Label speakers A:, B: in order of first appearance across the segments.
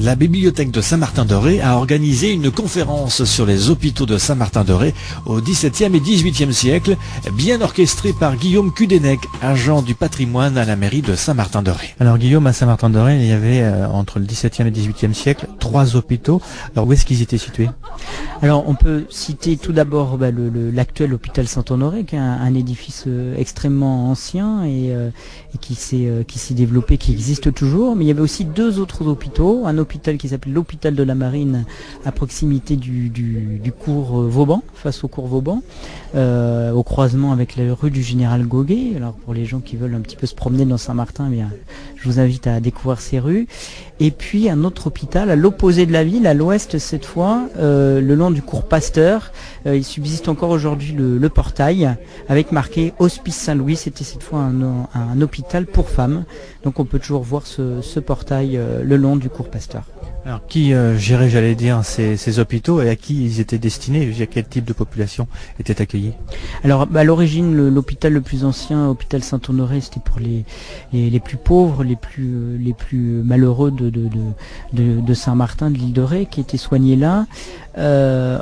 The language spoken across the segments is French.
A: La bibliothèque de Saint-Martin-de-Ré a organisé une conférence sur les hôpitaux de Saint-Martin-de-Ré au XVIIe et XVIIIe siècle, bien orchestrée par Guillaume Cudenec, agent du patrimoine à la mairie de Saint-Martin-de-Ré.
B: Alors Guillaume, à Saint-Martin-de-Ré, il y avait entre le XVIIe et XVIIIe siècle 3 hôpitaux. Alors où est-ce qu'ils étaient situés?
C: Alors on peut citer tout d'abord l'actuel hôpital Saint-Honoré, qui est un édifice extrêmement ancien et qui s'est développé, qui existe toujours. Mais il y avait aussi 2 autres hôpitaux, un hôpital qui s'appelle l'hôpital de la Marine à proximité du cours Vauban, face au cours Vauban, au croisement avec la rue du Général Goguet. Alors pour les gens qui veulent un petit peu se promener dans Saint-Martin, eh bien, je vous invite à découvrir ces rues. Et puis un autre hôpital à l'opposé de la ville, à l'ouest cette fois, le long du cours Pasteur. Il subsiste encore aujourd'hui le portail avec marqué Hospice Saint-Louis. C'était cette fois un hôpital pour femmes. Donc on peut toujours voir ce portail le long du cours Pasteur.
B: Alors qui gérait, j'allais dire, ces hôpitaux et à qui ils étaient destinés? À quel type de population était accueillie?
C: Alors à l'origine, l'hôpital le plus ancien, hôpital Saint-Honoré, c'était pour les plus pauvres, les plus malheureux de Saint-Martin, de l'île de Ré, qui étaient soignés là.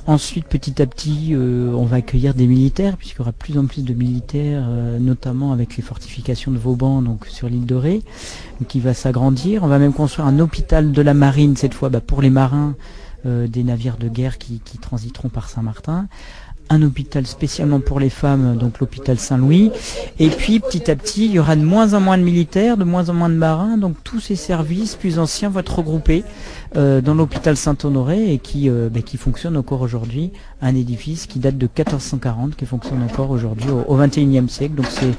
C: Ensuite, petit à petit, on va accueillir des militaires, puisqu'il y aura de plus en plus de militaires, notamment avec les fortifications de Vauban, donc sur l'île de Ré, qui va s'agrandir. On va même construire un hôpital de la marine, cette fois pour les marins des navires de guerre qui transiteront par Saint-Martin. Un hôpital spécialement pour les femmes, donc l'hôpital Saint-Louis. Et puis petit à petit, il y aura de moins en moins de militaires, de moins en moins de marins, donc tous ces services plus anciens vont être regroupés dans l'hôpital Saint-Honoré et qui fonctionne encore aujourd'hui, un édifice qui date de 1440, qui fonctionne encore aujourd'hui au XXIe siècle. Donc c'est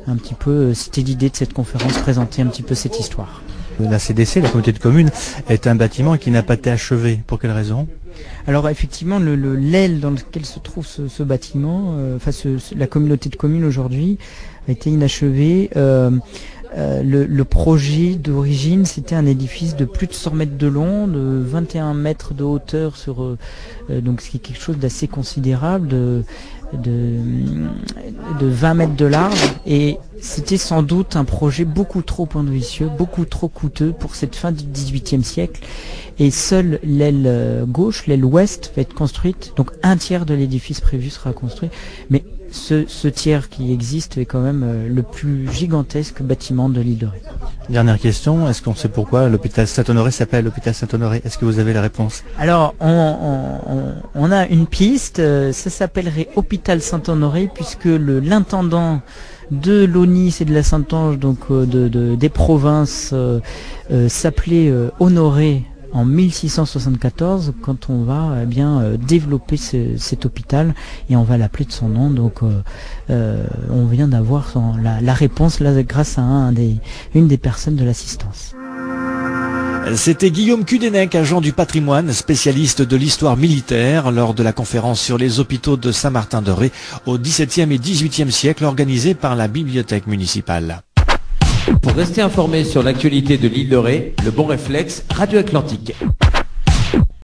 C: un petit peu, c'était l'idée de cette conférence, présenter un petit peu cette histoire.
B: La CDC, la communauté de communes, est un bâtiment qui n'a pas été achevé. Pour quelle raison?
C: Alors effectivement, l'aile dans laquelle se trouve ce bâtiment, la communauté de communes aujourd'hui, a été inachevée. Le projet d'origine, c'était un édifice de plus de 100 mètres de long, de 21 mètres de hauteur, donc ce qui est quelque chose d'assez considérable, de 20 mètres de large, et c'était sans doute un projet beaucoup trop ambitieux, beaucoup trop coûteux pour cette fin du XVIIIe siècle, et seule l'aile gauche, l'aile ouest va être construite, donc un tiers de l'édifice prévu sera construit, mais ce tiers qui existe est quand même le plus gigantesque bâtiment de l'île de Ré.
B: Dernière question, est-ce qu'on sait pourquoi l'hôpital Saint-Honoré s'appelle l'hôpital Saint-Honoré? Est-ce que vous avez la réponse?
C: Alors, on a une piste, ça s'appellerait hôpital Saint-Honoré, puisque l'intendant de l'Aunis et de la Saintonge, donc des provinces, s'appelait Honoré en 1674, quand on va développer cet hôpital, et on va l'appeler de son nom. Donc on vient d'avoir la réponse là grâce à une des personnes de l'assistance.
A: C'était Guillaume Cudenec, agent du patrimoine, spécialiste de l'histoire militaire, lors de la conférence sur les hôpitaux de Saint-Martin-de-Ré au XVIIe et XVIIIe siècle, organisée par la bibliothèque municipale.
D: Pour rester informé sur l'actualité de l'île de Ré, le bon réflexe Radio Atlantique.